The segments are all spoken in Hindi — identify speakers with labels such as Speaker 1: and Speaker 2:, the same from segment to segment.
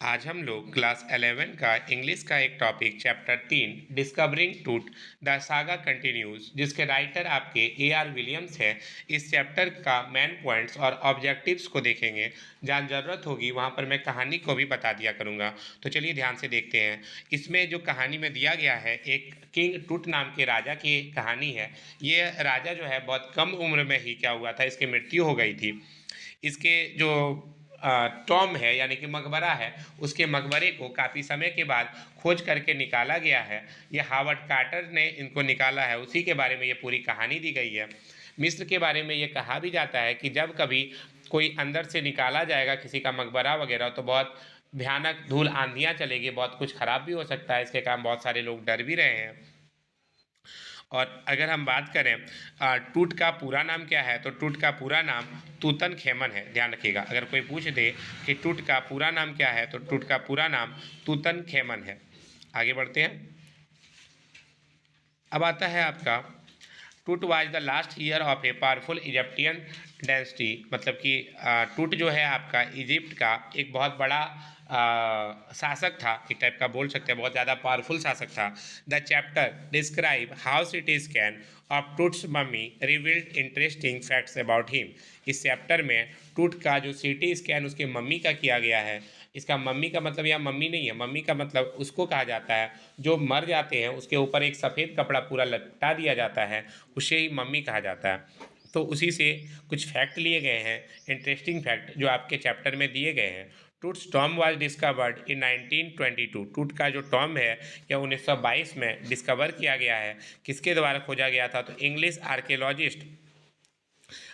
Speaker 1: आज हम लोग क्लास 11 का इंग्लिश का एक टॉपिक चैप्टर 3 डिस्कवरिंग टूट द सागा कंटिन्यूज जिसके राइटर आपके A.R. विलियम्स है। इस चैप्टर का मेन पॉइंट्स और ऑब्जेक्टिव्स को देखेंगे। जहाँ ज़रूरत होगी वहाँ पर मैं कहानी को भी बता दिया करूँगा। तो चलिए ध्यान से देखते हैं। इसमें जो कहानी में दिया गया है एक किंग टूट नाम के राजा की कहानी है। ये राजा जो है बहुत कम उम्र में ही क्या हुआ था, इसकी मृत्यु हो गई थी। इसके जो टॉम है यानी कि मकबरा है, उसके मकबरे को काफ़ी समय के बाद खोज करके निकाला गया है। ये हावर्ड कार्टर ने इनको निकाला है, उसी के बारे में ये पूरी कहानी दी गई है। मिस्र के बारे में ये कहा भी जाता है कि जब कभी कोई अंदर से निकाला जाएगा किसी का मकबरा वगैरह, तो बहुत भयानक धूल आंधियाँ चलेगी, बहुत कुछ खराब भी हो सकता है। इसके कारण बहुत सारे लोग डर भी रहे हैं। और अगर हम बात करें टूट का पूरा नाम क्या है, तो टूट का पूरा नाम तूतन खेमन है। ध्यान रखिएगा, अगर कोई पूछ दे कि टूट का पूरा नाम क्या है, तो टूट का पूरा नाम तूतन खेमन है। आगे बढ़ते हैं। अब आता है आपका टूट was the last year of a powerful Egyptian dynasty. मतलब कि टूट जो है आपका इजिप्ट का एक बहुत बड़ा शासक था, एक टाइप का बोल सकते हैं, बहुत ज़्यादा पावरफुल शासक था। The chapter describe how CT scan of Toots mummy revealed interesting facts about him. इस चैप्टर में टूट का जो सिटी स्कैन उसके मम्मी का किया गया है। इसका मम्मी का मतलब यहाँ मम्मी नहीं है, मम्मी का मतलब उसको कहा जाता है जो मर जाते हैं, उसके ऊपर एक सफ़ेद कपड़ा पूरा लपटा दिया जाता है, उसे ही मम्मी कहा जाता है। तो उसी से कुछ फैक्ट लिए गए हैं, इंटरेस्टिंग फैक्ट जो आपके चैप्टर में दिए गए हैं। Toots Tom was discovered in 1922। टूट का जो टॉम है यह 1922 में डिस्कवर किया गया है। किसके द्वारा खोजा गया था, तो इंग्लिश आर्कियोलॉजिस्ट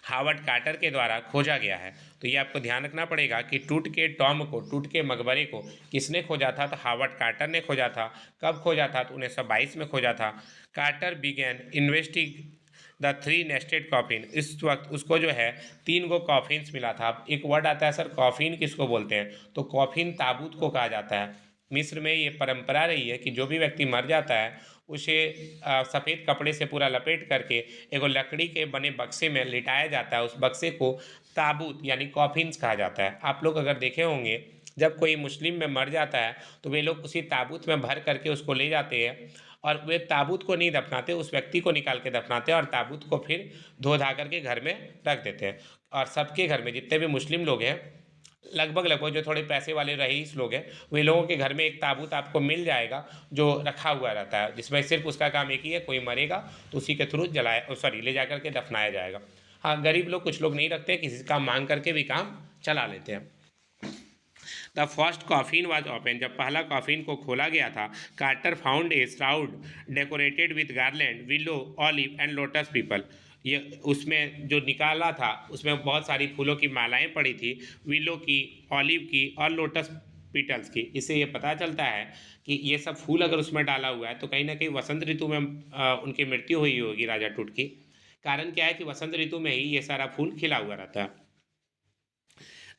Speaker 1: हावर्ड कार्टर के द्वारा खोजा गया है। तो ये आपको ध्यान रखना पड़ेगा कि टूट के टॉम को, टूट के मकबरे को किसने खोजा था, तो हावर्ड कार्टर ने खोजा था। कब खोजा था, तो 1922 में खोजा था। Carter began investing the three nested coffin. इस वक्त उसको जो है 3 गो कॉफिन्स मिला था। अब एक वर्ड आता है सर, कॉफिन किसको बोलते हैं, तो कॉफिन ताबूत को कहा जाता है। मिस्र में ये परंपरा रही है कि जो भी व्यक्ति मर जाता है उसे सफ़ेद कपड़े से पूरा लपेट करके एगो लकड़ी के बने बक्से में लिटाया जाता है। उस बक्से को ताबूत यानी कॉफिन्स कहा जाता है। आप लोग अगर देखे होंगे, जब कोई मुस्लिम में मर जाता है तो वे लोग उसी ताबूत में भर करके उसको ले जाते हैं, और वे ताबूत को नहीं दफनाते, उस व्यक्ति को निकाल के दफनाते हैं और ताबूत को फिर धो धा करके घर में रख देते हैं। और सबके घर में जितने भी मुस्लिम लोग हैं, लगभग लगभग जो थोड़े पैसे वाले रईस लोग हैं, वे लोगों के घर में एक ताबूत आपको मिल जाएगा जो रखा हुआ रहता है, जिसमें सिर्फ उसका काम एक ही है, कोई मरेगा तो उसी के थ्रू जलाया सॉरी ले जा करके दफनाया जाएगा। हाँ, गरीब लोग कुछ लोग नहीं रखते हैं, किसी का मांग करके भी काम चला लेते हैं। The first coffin was open. जब पहला कॉफिन को खोला गया था, Carter found a shroud decorated with garland willow olive and lotus people. ये उसमें जो निकाला था उसमें बहुत सारी फूलों की मालाएं पड़ी थी, विलो की, ऑलिव की और लोटस पीटल्स की। इससे ये पता चलता है कि ये सब फूल अगर उसमें डाला हुआ है तो कहीं ना कहीं वसंत ऋतु में उनकी मृत्यु हुई होगी राजा टूट की। कारण क्या है कि वसंत ऋतु में ही ये सारा फूल खिला हुआ रहता है।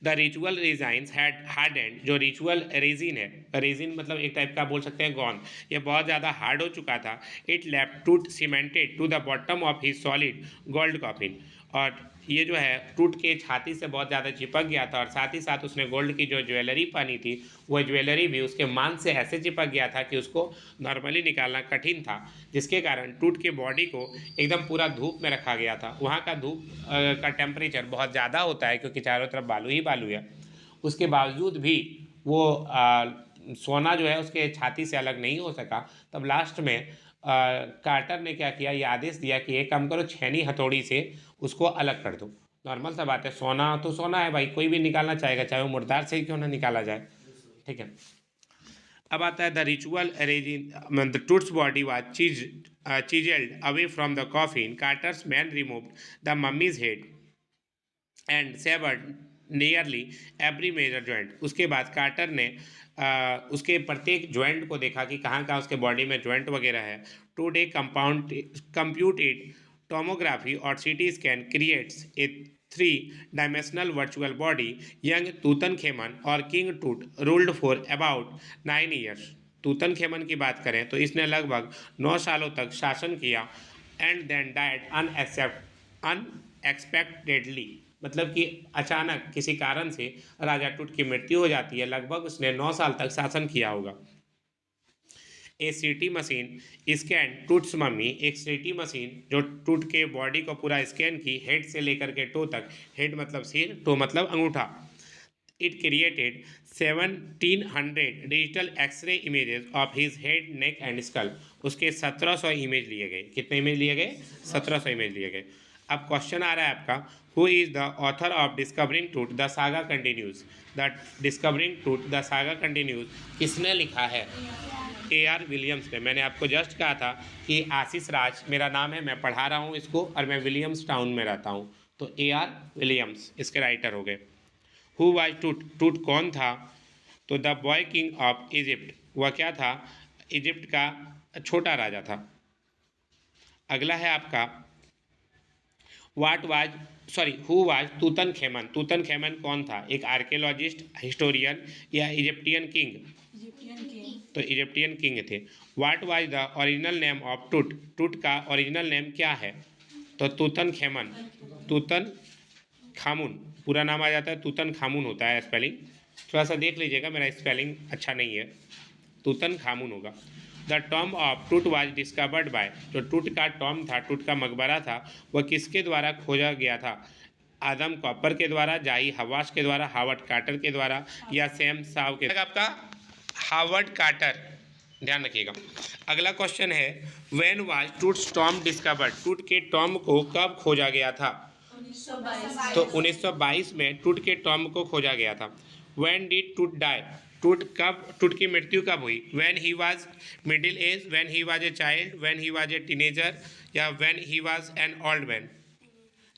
Speaker 1: The ritual resins had hardened. जो रिचुअल रेजिन है, रेजिन मतलब एक टाइप का बोल सकते हैं गोंद, ये बहुत ज़्यादा हार्ड हो चुका था। It left Tut cemented to the bottom of his solid gold coffin. और ये जो है टूट के छाती से बहुत ज़्यादा चिपक गया था, और साथ ही साथ उसने गोल्ड की जो ज्वेलरी पहनी थी वह ज्वेलरी भी उसके मान से ऐसे चिपक गया था कि उसको नॉर्मली निकालना कठिन था, जिसके कारण टूट के बॉडी को एकदम पूरा धूप में रखा गया था। वहाँ का धूप का टेम्परेचर बहुत ज़्यादा होता है क्योंकि चारों तरफ बालू ही बालू है। उसके बावजूद भी वो सोना जो है उसके छाती से अलग नहीं हो सका। तब लास्ट में कार्टर ने क्या किया, ये आदेश दिया कि एक काम करो, छेनी हथौड़ी से उसको अलग कर दो। नॉर्मल सा बात है, सोना तो सोना है भाई, कोई भी निकालना चाहेगा, चाहे वो मुर्दार से ही क्यों ना निकाला जाए। ठीक है। अब आता है the ritual arranging the Tut's body was chiselled away from the coffin. Carter's man removed the mummy's head and severed nearly every major joint. उसके बाद कार्टर ने उसके प्रत्येक जॉइंट को देखा कि कहाँ कहाँ उसके बॉडी में जॉइंट वगैरह है। टुडे कंप्यूटेड टोमोग्राफी और CT scan creates a 3 dimensional virtual body. Young Tutankhamun और king Tut ruled for about 9 years. Tutankhamun की बात करें तो इसने लगभग 9 सालों तक शासन किया, एंड देन डाइड अनएक्सपेक्टेडली। मतलब कि अचानक किसी कारण से राजा टूट की मृत्यु हो जाती है। लगभग उसने 9 साल तक शासन किया होगा। ए CT machine scan Toots mummy, एक सीटी मशीन जो टूट के बॉडी को पूरा स्कैन की, हेड से लेकर के टो तक। हेड मतलब सिर, टो मतलब अंगूठा। It created 1700 digital x-ray images of his head, neck and skull. उसके 1700 इमेज लिए गए। कितने इमेज लिए गए? 1700 इमेज लिए गए। अब क्वेश्चन आ रहा है आपका, who is the author of discovering truth the saga continues. The discovering truth the saga continues किसने लिखा है? AR विलियम्स ने। मैंने आपको जस्ट कहा था कि आशीष राज मेरा नाम है, मैं पढ़ा रहा हूँ इसको, और मैं विलियम्स टाउन में रहता हूँ। तो AR विलियम्स इसके राइटर हो गए। हु वाज टूट, टूट कौन था? तो the boy king of Egypt, वह क्या था? इजिप्ट का छोटा राजा था। अगला है आपका, हु वाज तूतन खेमन। तूतन खेमन कौन था? एक आर्कियोलॉजिस्ट, हिस्टोरियन या इजिप्टियन किंग? तो इजिप्टियन किंग थे। What was the original name of टूट। टूट का ओरिजिनल नेम क्या है? तो तूतन खेमन, तूतन खामुन पूरा नाम आ जाता है, तूतन खामुन होता है स्पेलिंग। थोड़ा सा देख लीजिएगा, मेरा स्पेलिंग अच्छा नहीं है, तूतन खामुन होगा। द टॉम ऑफ टूट वाज डिस्कवर्ड बाय, जो टूट का टॉम था, टूट का मकबरा था, वह किसके द्वारा खोजा गया था? आदम कॉपर के द्वारा, जाई हवास के द्वारा, हावर्ड कार्टर के द्वारा, या सैम साव के? आपका हावर्ड कार्टर, ध्यान रखिएगा। अगला क्वेश्चन है, when was Toots Tom discovered. टूट के टॉम को कब खोजा गया था? तो 1922 में टूट के टॉम को खोजा गया था। When did Tut die. Tut की मृत्यु कब हुई? When he was middle age, when he was a child, when he was a teenager, या when he was an old man.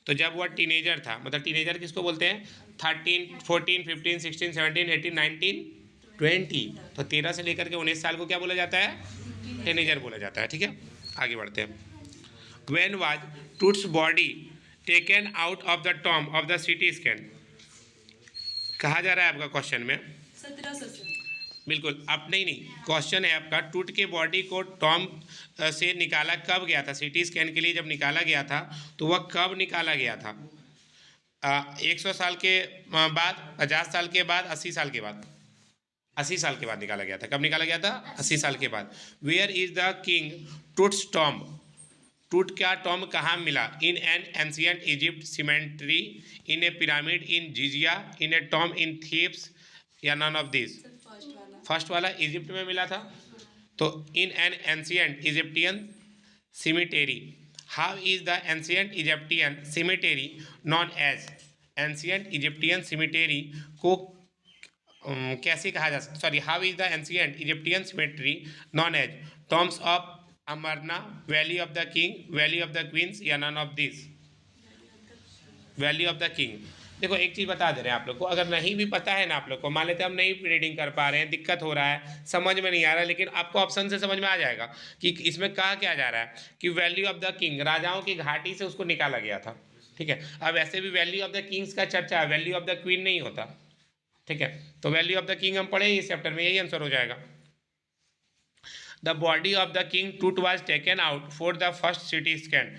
Speaker 1: तो जब वह टीनेजर था, मतलब टीनेजर किसको बोलते हैं? 13, 14, 15, 16, 17, 18, 19, 20। तो 13 से लेकर के 19 साल को क्या बोला जाता है? टीनेजर बोला जाता है। ठीक है, आगे बढ़ते हैं। When was Toots body taken out of the tomb of the CT scan. कहा जा रहा है आपका क्वेश्चन में
Speaker 2: 1700।
Speaker 1: बिल्कुल, आप नहीं, क्वेश्चन है आपका, टूट के बॉडी को टॉम से निकाला कब गया था? सिटी स्कैन के लिए जब निकाला गया था तो वह कब निकाला गया था? 100 साल के बाद, 50 साल के बाद, 80 साल के बाद? 80 साल के बाद निकाला गया था। कब निकाला गया था? 80 साल के बाद। Where is the king Tut's tomb. Tut का टॉम कहाँ मिला? In an ancient Egypt cemetery, in a pyramid in Giza, in a tomb in Thebes, या नन ऑफ दिस? फर्स्ट वाला इजिप्ट में मिला था। तो in an ancient Egyptian cemetery. How is the ancient Egyptian cemetery known as. Ancient Egyptian cemetery को कैसे कहा जा सकता? Sorry, how is the ancient Egyptian cemetery known as? Tombs of Amarna, valley of the king, valley of the queens, या none of this? Valley of the king. देखो एक चीज़ बता दे रहे हैं आप लोग को, अगर नहीं भी पता है ना आप लोग को, मान लेते हैं हम नहीं रीडिंग कर पा रहे हैं, दिक्कत हो रहा है, समझ में नहीं आ रहा है, लेकिन आपको ऑप्शन से समझ में आ जाएगा कि इसमें कहा क्या जा रहा है कि वैली ऑफ द किंग, राजाओं की घाटी से उसको निकाला गया था। ठीक है, अब ऐसे भी वैली ऑफ द किंग्स का चर्चा है, वैली ऑफ द क्वीन नहीं होता। ठीक है, तो वैली ऑफ द किंग हम पढ़े इस चैप्टर में, यही आंसर हो जाएगा। The body of the king Tut was taken out for the first CT scan.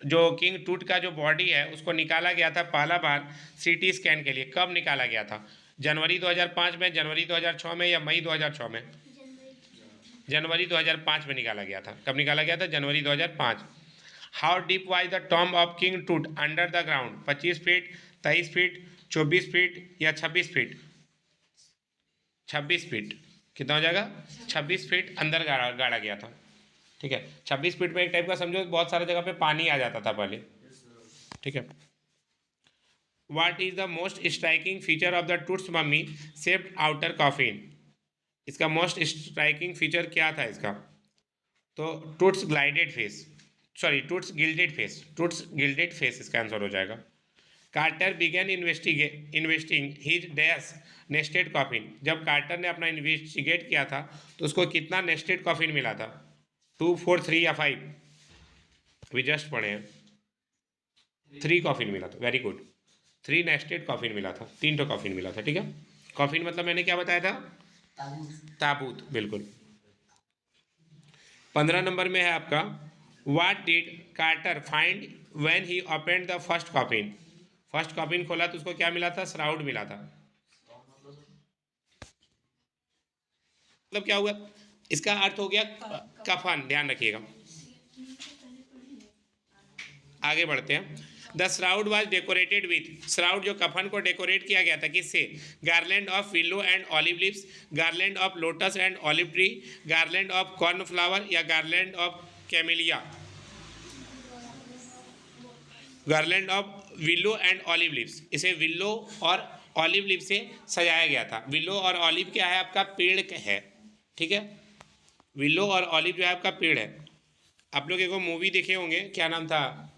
Speaker 1: जो किंग टूट का जो बॉडी है उसको निकाला गया था पहला बार सिटी स्कैन के लिए। कब निकाला गया था? जनवरी 2005 में, जनवरी 2006 में, या मई 2006 में? जनवरी 2005 में निकाला गया था। कब निकाला गया था? जनवरी 2005। How deep was the tomb of king Tut under the ground? 25 feet, 23 feet, 24 feet, या 26 फीट? 26 फीट। कितना हो जाएगा? 26 फीट अंदर गाड़ा गया था। ठीक है, 26 फीट में एक टाइप का समझो बहुत सारे जगह पे पानी आ जाता था पहले। ठीक है, what is the most striking feature of the Tut's mummy shaped outer coffin. इसका मोस्ट स्ट्राइकिंग फीचर क्या था इसका? तो Tut's glided face, sorry Tut's gilded face, Tut's gilded face इसका आंसर हो जाएगा। Carter began investing his dash nested coffin. जब कार्टर ने अपना इन्वेस्टिगेट किया था तो उसको कितना नेस्टेड कॉफिन मिला था? 2, 4, 3 या 5? अभी जस्ट पढ़े हैं, 3 कॉफिन मिला था। वेरी गुड, 3 नेस्टेड कॉफिन मिला था, 3 कॉफिन मिला था। ठीक है, कॉफिन मतलब मैंने क्या बताया था? ताबूत, बिल्कुल। 15 नंबर में है आपका, what did Carter find when he opened the first coffin. First coffin खोला तो उसको क्या मिला था? श्राउड मिला था। मतलब क्या हुआ? इसका अर्थ हो गया कफन, ध्यान रखिएगा। आगे बढ़ते हैं। The shroud was decorated with, shroud जो कफन को डेकोरेट किया गया था किससे? Garland of willow and olive leaves, garland of lotus and olive tree, garland of cornflower या garland of camellia? Garland of willow and olive leaves, इसे विलो और ऑलिव लिव से सजाया गया था। विलो और ऑलिव क्या है? आपका पेड़ है, ठीक है। विलो और ऑलिव जो है आपका पेड़ है। आप लोग एक मूवी देखे होंगे, क्या नाम था,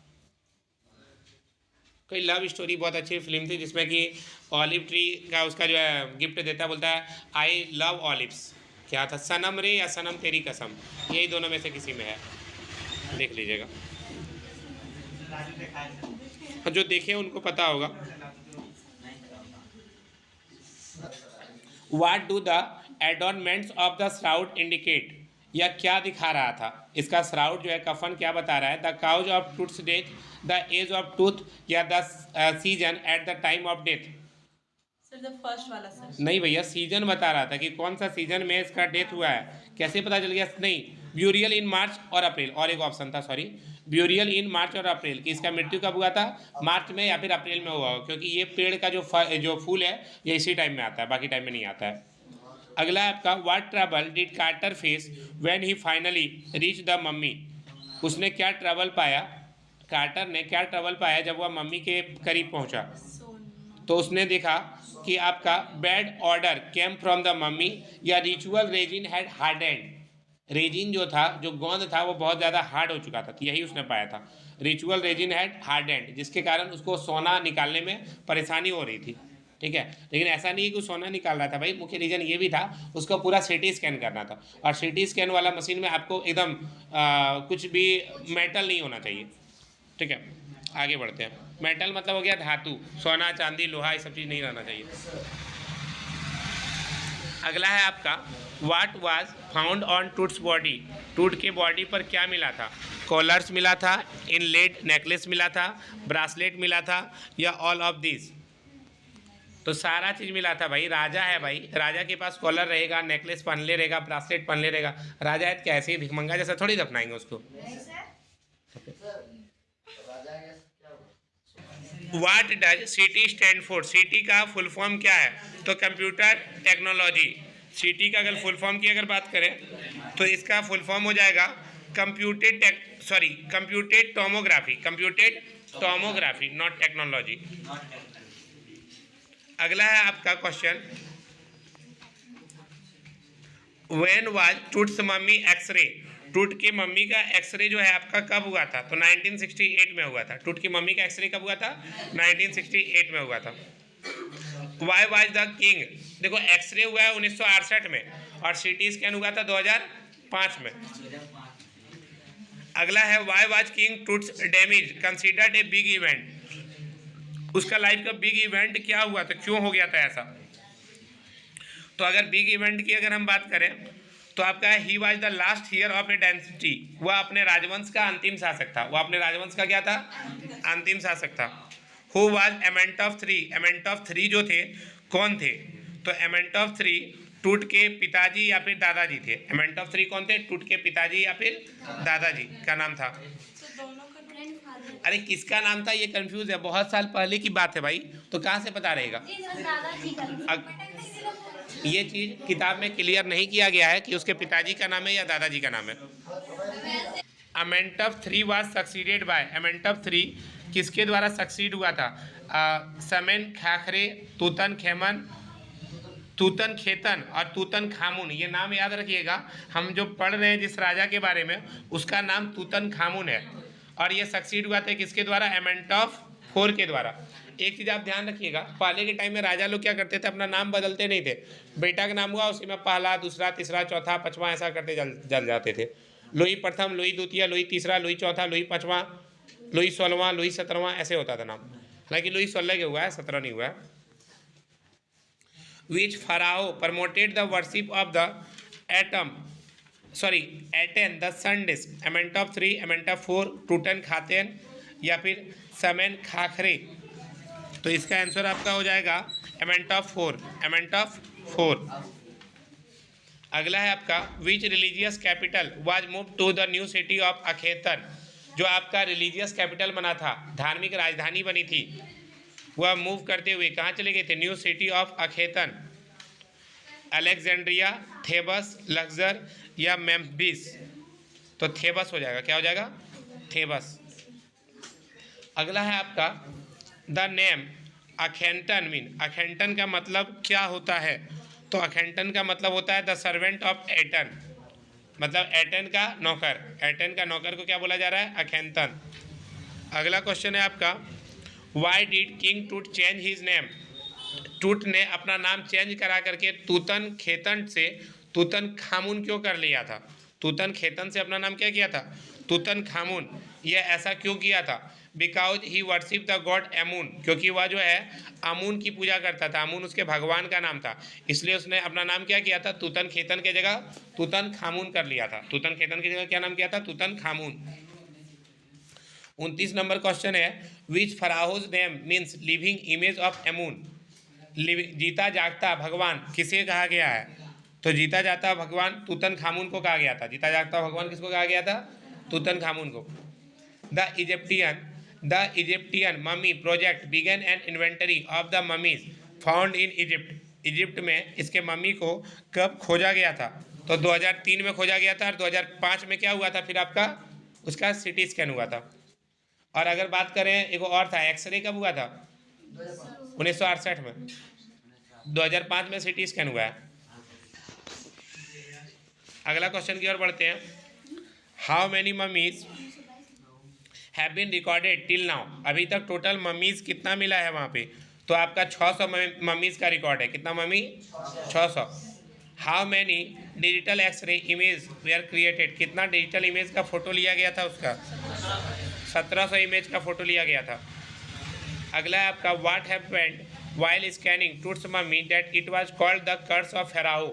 Speaker 1: कोई लव स्टोरी, बहुत अच्छी फिल्म थी जिसमें कि ऑलिव ट्री का उसका जो है गिफ्ट देता है, बोलता है आई लव ऑलिव्स, क्या था, सनम रे या सनम तेरी कसम, यही दोनों में से किसी में है, देख लीजिएगा। जो देखे उनको पता होगा। What do the adornments of the shroud indicate? यह क्या दिखा रहा था? इसका श्राउड जो है कफन क्या बता रहा है? The cause of Tut's death, the age of Tut या the season at the time of death?
Speaker 2: Sir the first वाला सर।
Speaker 1: नहीं भैया, सीजन बता रहा था कि कौन सा सीजन में इसका डेथ हुआ है। कैसे पता चल गया? नहीं, ब्यूरियल इन मार्च और अप्रैल, और एक ऑप्शन था, सॉरी, ब्यूरियल इन मार्च और अप्रैल, कि इसका मृत्यु कब हुआ था? मार्च में या फिर अप्रैल में हुआ, क्योंकि ये पेड़ का जो फूल है ये इसी टाइम में आता है, बाकी टाइम में नहीं आता है। अगला है आपका, what trouble did Carter face when he finally reach the mummy? उसने क्या ट्रबल पाया, कार्टर ने क्या ट्रबल पाया जब वह मम्मी के करीब पहुंचा? तो उसने देखा कि आपका bad odour came from the mummy या ritual resin had hardened, resin जो था, जो गोंद था वो बहुत ज़्यादा हार्ड हो चुका था, यही उसने पाया था। रिचुअल रेजिन हैड हार्डेंड, जिसके कारण उसको सोना निकालने में परेशानी हो रही थी, ठीक है। लेकिन ऐसा नहीं है कि सोना निकाल रहा था भाई, मुख्य रीज़न ये भी था उसको पूरा सीटी स्कैन करना था, और सीटी स्कैन वाला मशीन में आपको एकदम कुछ भी मेटल नहीं होना चाहिए, ठीक है। आगे बढ़ते हैं। मेटल मतलब हो गया धातु, सोना चांदी लोहा, ये सब चीज़ नहीं रहना चाहिए। अगला है आपका, what was found on Toots body, टूट के बॉडी पर क्या मिला था? कॉलर्स मिला था, इनलेट नेकलेस मिला था, ब्रासलेट मिला था, या ऑल ऑफ दिस? तो सारा चीज़ मिला था भाई, राजा है भाई, राजा के पास कॉलर रहेगा, नेकलेस पहनले रहेगा, ब्रासलेट पहनले रहेगा, राजा है क्या ऐसे ही भिखमंगा जैसा थोड़ी दफनाएंगे उसको। व्हाट डज सीटी स्टैंड फॉर, सीटी का फुल फॉर्म क्या है? तो कंप्यूटर टेक्नोलॉजी। सीटी का अगर फुल फॉर्म की अगर बात करें तो इसका फुल फॉर्म हो जाएगा computed tomography, computed tomography, not technology. अगला है आपका question, when was Tut's mummy x-ray, Tut की मम्मी का एक्सरे जो है आपका कब हुआ था? तो 1968 में हुआ था। टूट की मम्मी का एक्सरे कब हुआ था? 1968 में हुआ था। वाई वाज द किंग, देखो एक्सरे हुआ है 1968 में और सीटी स्कैन हुआ था 2005 में। अगला है, why was king Toots damage considered a big event, उसका लाइफ का बिग इवेंट क्या हुआ था, क्यों हो गया था ऐसा? तो अगर बिग इवेंट की अगर हम बात करें तो आपका he was the last year of A dynasty, वह अपने राजवंश का अंतिम शासक था, वह अपने राजवंश का क्या था? अंतिम शासक था। Who was Amenhotep three, Amenhotep three जो थे कौन थे? तो एमेंट ऑफ थ्री टूट के पिताजी या फिर दादाजी थे। एमेंट ऑफ थ्री कौन थे? टूट के पिताजी या फिर दादाजी, क्या नाम था? अरे किसका नाम था ये कंफ्यूज है, बहुत साल पहले की बात है भाई, तो कहाँ से पता रहेगा? ये चीज़ किताब में क्लियर नहीं किया गया है कि उसके पिताजी का नाम है या दादाजी का नाम है। A moment of three was succeeded by, a moment of three किसके द्वारा सक्सीड हुआ था? समेन खाखरे, तूतन खेमन, तूतन खेतन और तूतन खामुन, ये नाम याद रखिएगा। हम जो पढ़ रहे हैं जिस राजा के बारे में उसका नाम तूतन खामुन है, और ये सक्सीड हुआ था किसके द्वारा? एमेंट ऑफ फोर के द्वारा। एक चीज़ आप ध्यान रखिएगा, पहले के टाइम में राजा लोग क्या करते थे, अपना नाम बदलते नहीं थे। बेटा का नाम हुआ उसी में पहला, दूसरा, तीसरा, चौथा, पाँचवा ऐसा करते जल जाते थे। लुई प्रथम, लुई द्वितीय, लुई तीसरा, लुई चौथा, लुई पाँचवा, लुई 16वां, लुई 17वां, ऐसे होता था नाम। हालांकि लुई 16 के हुआ है, 17 नहीं हुआ है। Which pharaoh promoted the worship of the Aten the sun disk, Amenhotep three, Amenhotep four, Tutankhamun या फिर समेन खाखरे? तो इसका आंसर आपका हो जाएगा एमेंट ऑफ 4, एमेंट ऑफ 4। अगला है आपका which religious capital was move to the new city of Akhetaten. जो आपका रिलीजियस कैपिटल बना था, धार्मिक राजधानी बनी थी, वह मूव करते हुए कहाँ चले गए थे? New city of Akhetaten. Alexandria, Thebes, Luxor या मेम्फिस? तो थेबस हो जाएगा। क्या हो जाएगा? थेबस। अगला है आपका द नेम अखेंटन मीन। अखेंटन का मतलब क्या होता है? तो अखेंटन का मतलब होता है द सर्वेंट ऑफ एटन, मतलब एटन का नौकर। एटन का नौकर को क्या बोला जा रहा है? अखेंटन। अगला क्वेश्चन है आपका वाई डिड किंग टूट चेंज हिज नेम। टूट ने अपना नाम चेंज करा करके तूतन खेतन से तूतन खामुन क्यों कर लिया था? तूतन खेतन से अपना नाम क्या किया था? तूतन खामुन। यह ऐसा क्यों किया था? Because he worship the god Amun, क्योंकि वह जो है अमून की पूजा करता था। अमून उसके भगवान का नाम था, इसलिए उसने अपना नाम क्या किया था? तूतन खेतन के जगह तूतन खामुन कर लिया था। तूतन खेतन की जगह क्या नाम किया था? तूतन खामुन। 29 नंबर क्वेश्चन है which pharaoh's name means living image of Amun. जीता जागता भगवान किसे कहा गया है? तो जीता जागता भगवान तूतन खामुन को कहा गया था। जीता जागता भगवान किसको कहा गया था? तूतन खामुन को। The Egyptian mummy project began an inventory of the mummies found in Egypt. Egypt में इसके मम्मी को कब खोजा गया था? तो 2003 में खोजा गया था, और 2005 में क्या हुआ था फिर आपका? उसका सिटी स्कैन हुआ था। और अगर बात करें एक और था, एक्सरे कब हुआ था? 1968 में। 2005 में सिटी स्कैन हुआ है। अगला क्वेश्चन की ओर बढ़ते हैं। How many mummies have been recorded till now. अभी तक टोटल ममीज कितना मिला है वहाँ पे? तो आपका 600 ममीज का रिकॉर्ड है। कितना mummy? 600। How many digital x-ray image were created. कितना डिजिटल इमेज का फोटो लिया गया था उसका? 1700 इमेज का फोटो लिया गया था। अगला है आपका what happened while scanning Tut's mummy that it was called the curse of Pharaoh.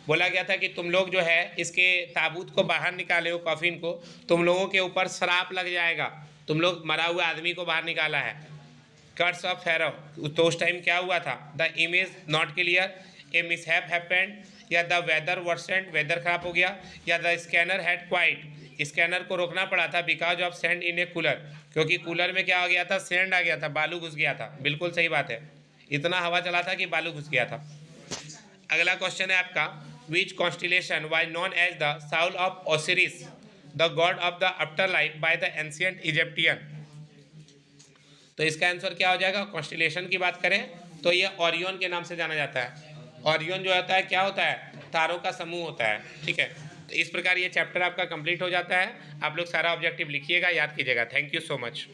Speaker 1: बोला गया था कि तुम लोग जो है इसके ताबूत को बाहर निकाले हो, कॉफिन को, तुम लोगों के ऊपर श्राप लग जाएगा। तुम लोग मरा हुआ आदमी को बाहर निकाला है। Curse of Pharaoh. तो उस टाइम क्या हुआ था? The image not clear, a mishap happened, या द वेदर वर्सेंट, वेदर खराब हो गया, या the scanner had quit, scanner को रोकना पड़ा था because of sand in a cooler, क्योंकि कूलर में क्या आ गया था? सैंड आ गया था, बालू घुस गया था। बिल्कुल सही बात है, इतना हवा चला था कि बालू घुस गया था। अगला क्वेश्चन है आपका which constellation was known as the soul of Osiris the god of the afterlife by the ancient Egyptian. तो इसका आंसर क्या हो जाएगा? कॉन्स्टिलेशन की बात करें तो ये ओरियन के नाम से जाना जाता है। ओरियन जो होता है क्या होता है? तारों का समूह होता है। ठीक है, तो इस प्रकार ये चैप्टर आपका कंप्लीट हो जाता है। आप लोग सारा ऑब्जेक्टिव लिखिएगा, याद कीजिएगा। Thank you so much.